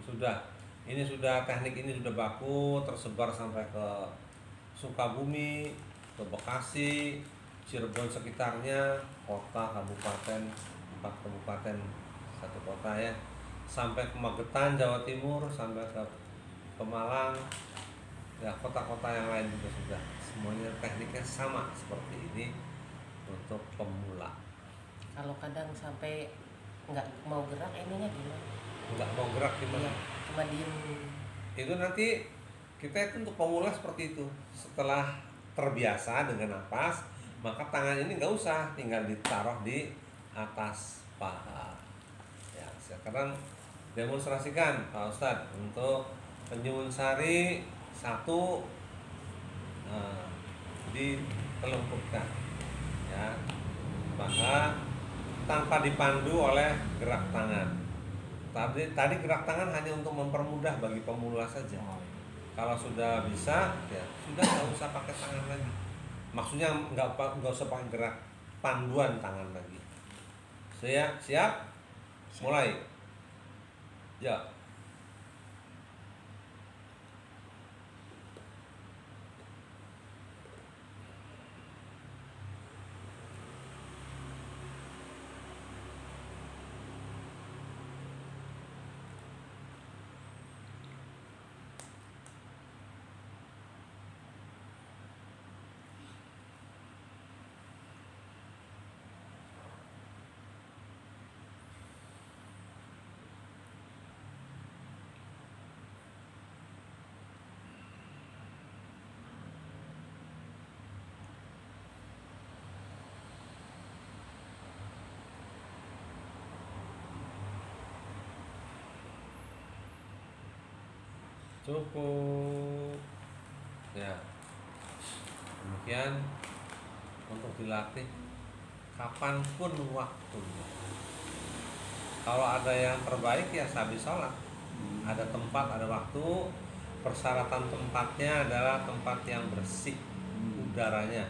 Sudah. Ini sudah teknik ini sudah baku, tersebar sampai ke Sukabumi, ke Bekasi, Cirebon sekitarnya, kota, kabupaten, 4 kabupaten, 1 kota ya, sampai ke Magetan, Jawa Timur, sampai ke Pemalang, ya kota-kota yang lain juga sudah. Semuanya tekniknya sama seperti ini untuk pemula. Kalau kadang sampai nggak mau gerak ininya gimana? Nggak mau gerak gimana? Iya, cuma diem. Itu nanti kita itu untuk pemula seperti itu. Setelah terbiasa dengan napas, maka tangan ini nggak usah, tinggal ditaruh di atas paha. Ya, sekarang demonstrasikan Pak Ustadz untuk penyuwun sari 1, ditelempukkan, ya, maka tanpa dipandu oleh gerak tangan. Tadi gerak tangan hanya untuk mempermudah bagi pemula saja. Kalau sudah bisa, ya sudah nggak usah pakai tangan lagi. Maksudnya nggak usah pakai gerak panduan tangan lagi. Siap? Mulai. Ya. Cukup. Ya. Demikian untuk dilatih kapanpun waktunya. Kalau ada yang terbaik ya sehabis sholat. Ada tempat, ada waktu. Persyaratan tempatnya adalah tempat yang bersih, udaranya.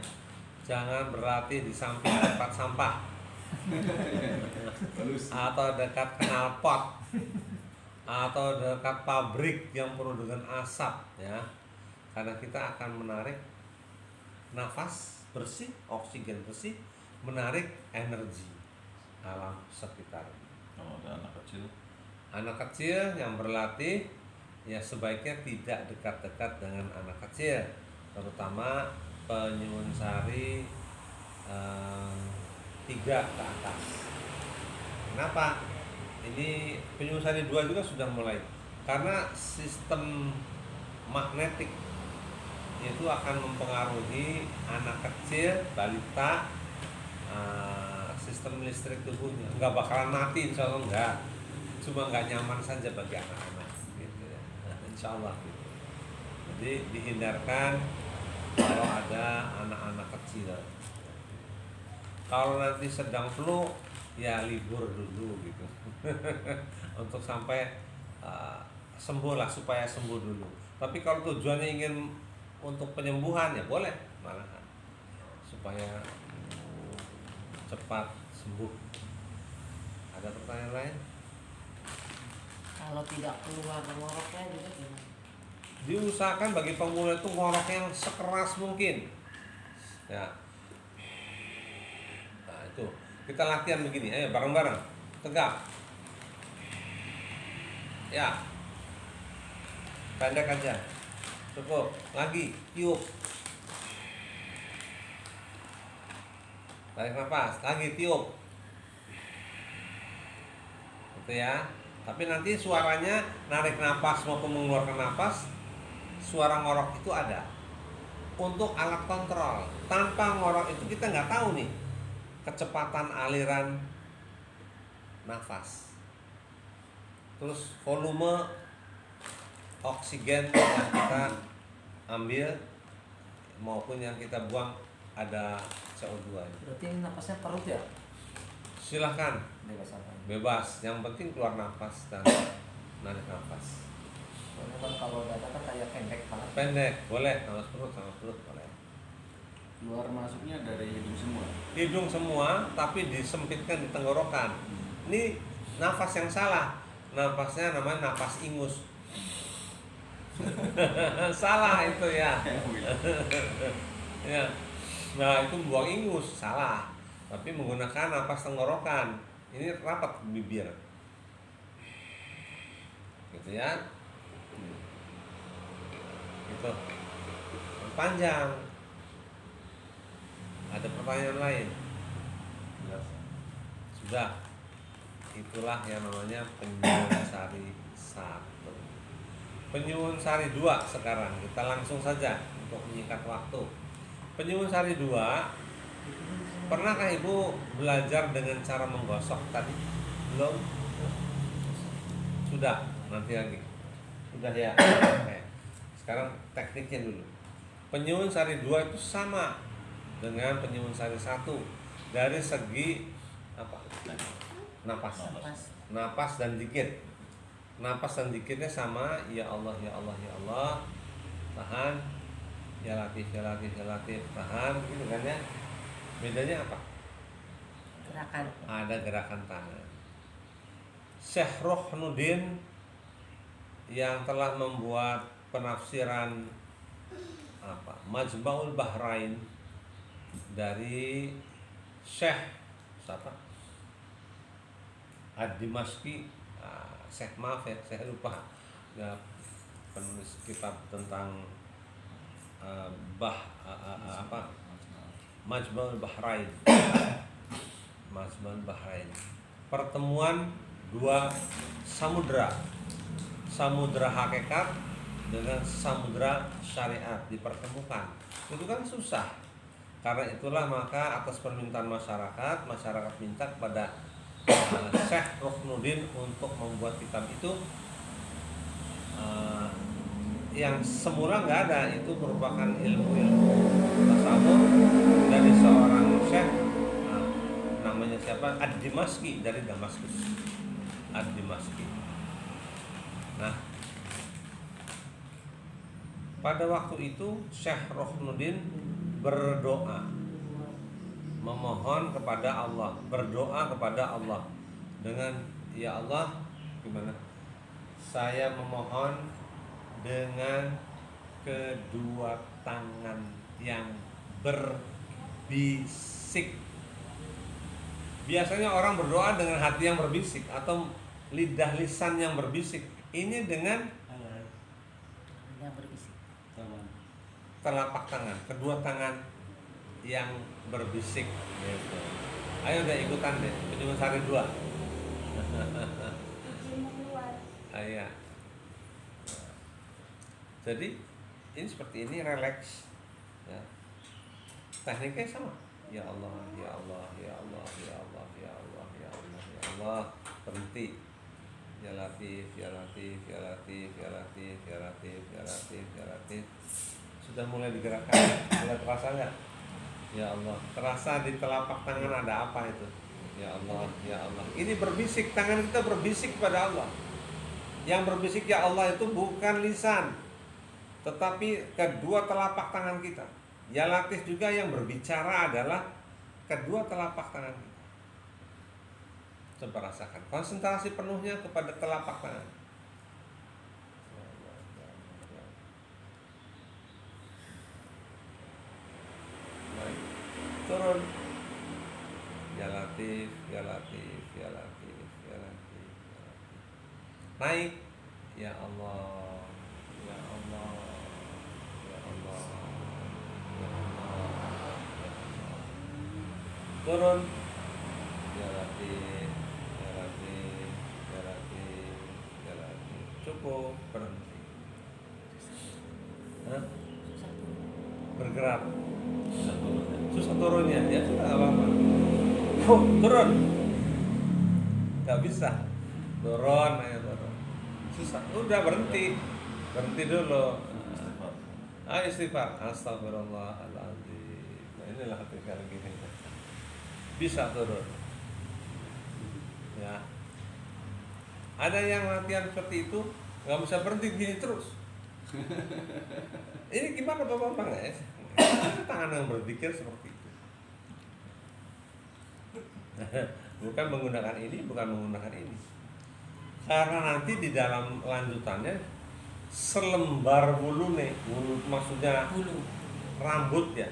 Jangan berlatih di samping tempat sampah atau dekat knalpot atau dekat pabrik yang penuh dengan asap, ya, karena kita akan menarik nafas bersih, oksigen bersih, menarik energi alam sekitar. Kalau ada anak kecil Anak kecil yang berlatih ya sebaiknya tidak dekat-dekat dengan anak kecil, terutama penyuwun sari 3 ke atas. Kenapa? Ini penyuwun sari 2 juga sudah mulai, karena sistem magnetik itu akan mempengaruhi anak kecil, balita, sistem listrik tubuhnya. Nggak bakalan mati, insya Allah enggak, cuma nggak nyaman saja bagi anak-anak gitu ya. Insya Allah gitu. Jadi dihindarkan kalau ada anak-anak kecil. Kalau nanti sedang flu ya libur dulu gitu untuk sampai sembuh lah, supaya sembuh dulu. Tapi kalau tujuannya ingin untuk penyembuhan ya boleh, malahan supaya cepat sembuh. Ada pertanyaan lain? Kalau tidak keluar ngoroknya juga gimana? Diusahakan bagi pemula itu ngorok yang sekeras mungkin ya. Nah itu kita latihan begini, ayo bareng-bareng, tegak ya, pendek aja, cukup, lagi tiup, tarik nafas, lagi tiup gitu ya. Tapi nanti suaranya narik nafas maupun mengeluarkan nafas, suara ngorok itu ada untuk alat kontrol. Tanpa ngorok itu kita nggak tahu nih kecepatan aliran nafas, terus volume oksigen yang kita ambil maupun yang kita buang ada CO2. Berarti ini napasnya perut ya? Silahkan Bebas apa? bebas, yang penting keluar nafas dan narik nafas. Soalnya kan kalau dada kan kayak pendek banget. Pendek boleh, nafas perut sama perut boleh. Keluar masuknya dari hidung semua. Hidung semua tapi disempitkan di tenggorokan. Ini nafas yang salah. Nafasnya namanya nafas ingus. Salah itu ya. Ya. Nah, itu buang ingus, salah. Tapi menggunakan nafas tenggorokan. Ini rapat bibir. Gitu ya. Gitu. Panjang. Ada pertanyaan lain? Sudah. Itulah yang namanya penyuwun sari 1. Penyuwun sari 2 sekarang. Kita langsung saja untuk menyingkat waktu. Penyuwun sari 2, pernahkah Ibu belajar dengan cara menggosok tadi? Belum? Sudah, nanti lagi. Sudah ya. Oke. Sekarang tekniknya dulu. Penyuwun sari 2 itu sama dengan penyuwun sari 1 dari segi apa? Napas. Napas dan zikir. Napas dan zikirnya sama, ya Allah ya Allah ya Allah. Tahan. Ya Latif ya Latif ya Latif, tahan, gitu kan ya. Bedanya apa? Gerakan. Ada gerakan tangan. Syekh Rohnuddin yang telah membuat penafsiran apa? Majma'ul Bahrain dari Syekh siapa? Ad-Dimashqi, Syekh maaf ya, saya lupa. Ya, penulis kitab tentang apa? Majma'ul Bahrain. Majma'ul Bahrain. Pertemuan 2 samudra. Samudra hakikat dengan samudra syariat dipertemukan. Itu kan susah. Karena itulah maka atas permintaan masyarakat minta kepada Syekh Rohnuddin untuk membuat kitab itu yang semula nggak ada. Itu merupakan ilmu tasawuf dari seorang syekh, namanya siapa? Ad-Dimashqi dari Damaskus. Ad-Dimashqi. Nah, pada waktu itu Syekh Rohnuddin berdoa, memohon kepada Allah, berdoa kepada Allah dengan, ya Allah, gimana? Saya memohon dengan kedua tangan yang berbisik. Biasanya orang berdoa dengan hati yang berbisik atau lidah lisan yang berbisik. Ini dengan telapak tangan, kedua tangan yang berbisik gitu. Ayo deh ikutan deh, cuma sehari 2. Ayo. Jadi ini seperti ini, relax ya. Tekniknya sama. Ya Allah, ya Allah, ya Allah, ya Allah, ya Allah, ya Allah, ya Allah. Berhenti. Ya Latif, ya Latif, ya Latif, ya Latif, ya Latif, ya Latif, ya Latif. Sudah mulai digerakkan. Mulai terasa nggak? Ya Allah. Terasa di telapak tangan ada apa itu? Ya Allah, ya Allah. Ini berbisik, tangan kita berbisik kepada Allah. Yang berbisik ya Allah itu bukan lisan, tetapi kedua telapak tangan kita. Ya Latif juga yang berbicara adalah kedua telapak tangan kita. Coba rasakan, konsentrasi penuhnya kepada telapak tangan. Baik. Turun. Ya Latif, ya Latif, ya Latif, ya Latif, ya Latif. Naik. Ya Allah, ya Allah, ya Allah, ya Allah, ya Allah. Turun. Ya Latif, ya Latif, ya Latif, ya Latif. Cukup, berhenti. Hah? Bergerak. Susah turunnya, ya sudah nggak apa-apa. Turun. Nggak bisa. Turun, ayo turun. Susah. Udah berhenti. Berhenti dulu. Istighfar. Astagfirullahaladzim. Nah inilah ketika gini. Bisa turun. Ya. Ada yang latihan seperti itu nggak bisa berhenti gini terus. Ini gimana bapak-bapak nggak ya? Tangan yang berpikir seperti itu. Bukan menggunakan ini, bukan menggunakan ini. Karena nanti di dalam lanjutannya selembar bulu nih, bulu maksudnya Bulu. rambut ya.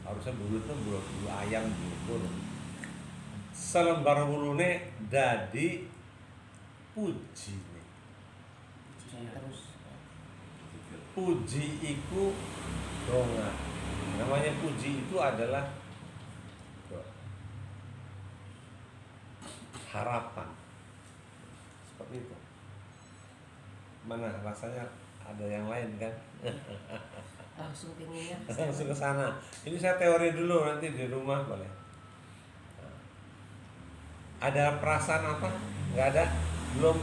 Harusnya bulu itu bulu ayam bulu. Selembar bulu nih dadi puji nih. Terus Puji iku donga. Namanya puji itu adalah doa. Harapan. Seperti itu. Mana rasanya ada yang lain kan? langsung pinginnya Langsung ke sana. Ini saya teori dulu, nanti di rumah boleh. Ada perasaan apa? Nggak ada? Belum?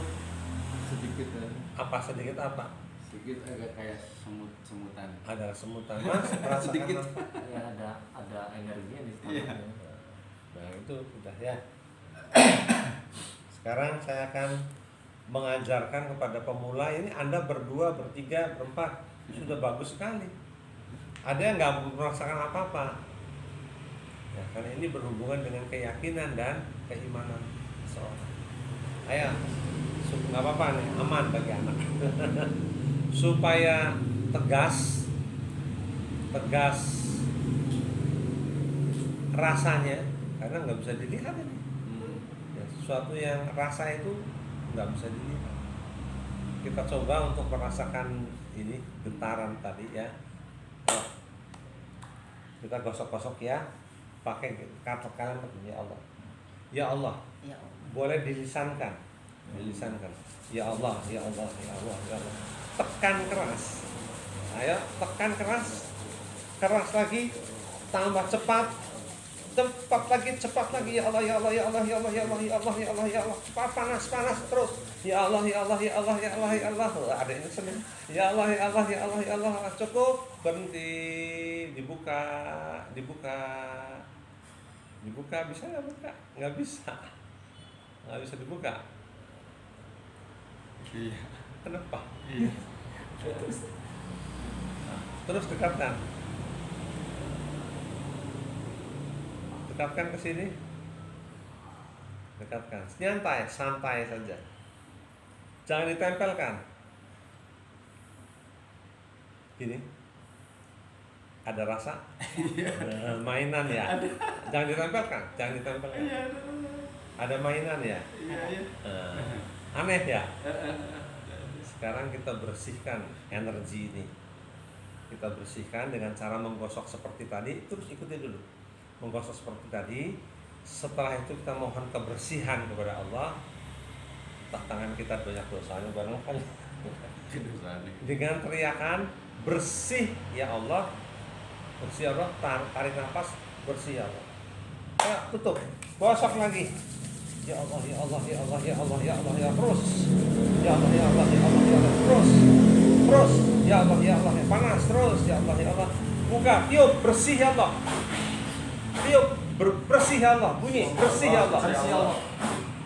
Sedikit ya. Apa sedikit apa? Sedikit agak kayak semutan. Ada semutan. Mas, perasaan Sedikit. apa? Ya ada energinya di Iya. tangannya. Nah itu sudah ya. Sekarang saya akan mengajarkan kepada pemula ini. Anda berdua, bertiga, berempat sudah bagus sekali. Ada yang nggak merasakan apa-apa. Ya, karena ini berhubungan dengan keyakinan dan keimanan seseorang. Ayo, nggak apa-apa nih, aman bagi anak. Supaya tegas rasanya, karena nggak bisa dilihat ini. Ya, sesuatu yang rasa itu nggak bisa dilihat. Kita coba untuk merasakan ini getaran tadi ya. Kita gosok-gosok ya, pakai kata kalimat ya Allah. Ya Allah. ya Allah. Boleh dilisankan. Ya Allah, ya Allah, ya Allah, ya Allah. Tekan keras. Ayo, tekan keras. Keras lagi. Tambah cepat. Cepat lagi, ya Allah, ya Allah, ya Allah, ya Allah, ya Allah, ya Allah, ya Allah, ya Allah. Panas terus. Ya Allah, ya Allah, ya Allah, ya Allah, ya Allah. Ada yang senang. Ya Allah, ya Allah, ya Allah, ya Allah. Cukup. Berhenti. Dibuka. Bisa nggak buka? Nggak bisa. Nggak bisa dibuka. Iya. Kenapa? Iya. Terus dekatkan. Dekatkan ke sini. Dekatkan. Santai saja. Jangan ditempelkan. Gini. Ada rasa? Mainan ya. Jangan ditempelkan. Ada mainan ya. Aneh ya. Sekarang kita bersihkan energi ini. kita bersihkan dengan cara menggosok seperti tadi. Terus ikuti dulu, menggosok seperti tadi. Setelah itu kita mohon kebersihan kepada Allah. Tangan kita banyak dosanya barangkali. Dengan teriakan bersih ya Allah, bersih ya Allah, tarik nafas, bersih ya Allah. Ayo tutup, gosok lagi. Ya Allah, ya Allah, ya Allah, ya Allah, ya Allah, ya terus. Ya Allah, ya Allah, ya Allah, ya Allah, terus. Terus, ya Allah, ya Allah, ya panas terus. Ya Allah, ya Allah. Buka, tiup, bersih ya Allah. Tiup, bersih ya Allah. Bunyi, bersih ya Allah. Bersih ya Allah.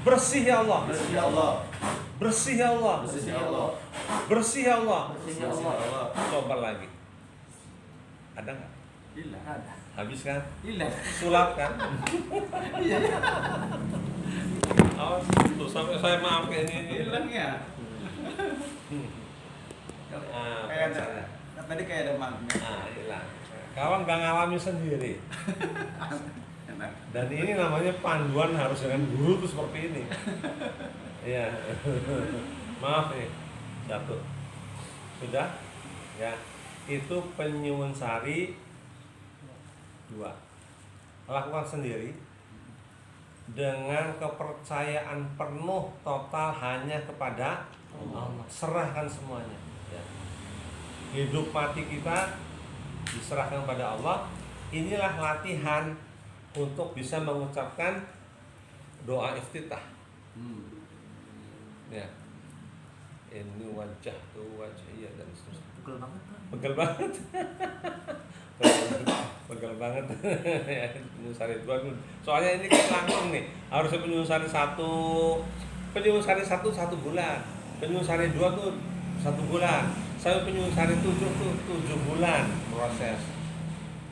Bersih ya Allah. Bersih ya Allah. Bersih ya Allah. Bersih ya Allah. Bersih ya Allah. Bersih ya Allah. Coba lagi. Ada nggak? Hilang. Ada. Habis kan? Hilang. Sulap kan? Awas, tuh sampai saya maaf ini. Hilang ya. Kayak ada, tadi kayak ada magnet. Hilang. Kawan nggak ngalami sendiri. Enak. Dan ini namanya panduan harus dengan guru tuh seperti ini. Iya. Maaf nih, jatuh. Sudah? Ya. Itu penyuwun sari 2. Lakukan sendiri dengan kepercayaan penuh total hanya kepada Allah. Serahkan semuanya. Ya. Hidup mati kita diserahkan pada Allah. Inilah latihan untuk bisa mengucapkan doa iftitah. Ya. Ini wajah tuh wajah dan seterusnya. Pukul banget Pak. Pegel banget. Pegel banget. Penyuwun sari 2. Soalnya ini kan langsung nih. Harusnya penyuwun sari 1. Penyuwun sari 1 1 bulan. Penyuwun sari 2 tuh 1 bulan. Saya penyuwun sari 7 tuh 7 bulan proses.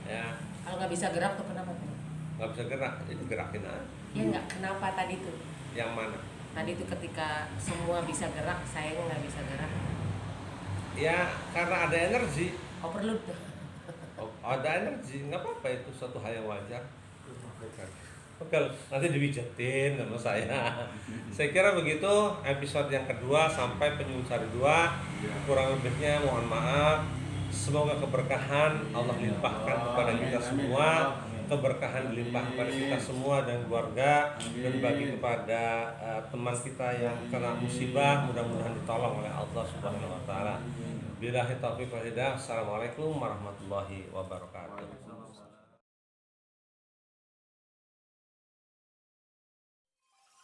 Ya. Kalau nggak bisa gerak tuh kenapa tuh? Nggak bisa gerak, itu gerakin aja. Ya nggak, kenapa tadi tuh? Yang mana? Tadi tuh ketika semua bisa gerak, saya nggak bisa gerak. Ya karena ada energi. Oh perlu tuh. Oh, ada energi, nggak apa-apa, itu suatu hal yang wajar. Pegel, nanti dipijetin sama saya. Saya kira begitu episode yang kedua sampai penyuwun sari 2. Kurang lebihnya mohon maaf. Semoga keberkahan Allah limpahkan kepada kita semua. Keberkahan dilimpahkan kepada kita semua dan keluarga, dan bagi kepada teman kita yang kena musibah mudah-mudahan ditolong oleh Allah Subhanahu wa taala. Billahi taufiq wal hidayah. Assalamualaikum warahmatullahi wabarakatuh.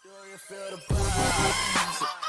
Do you feel the vibe?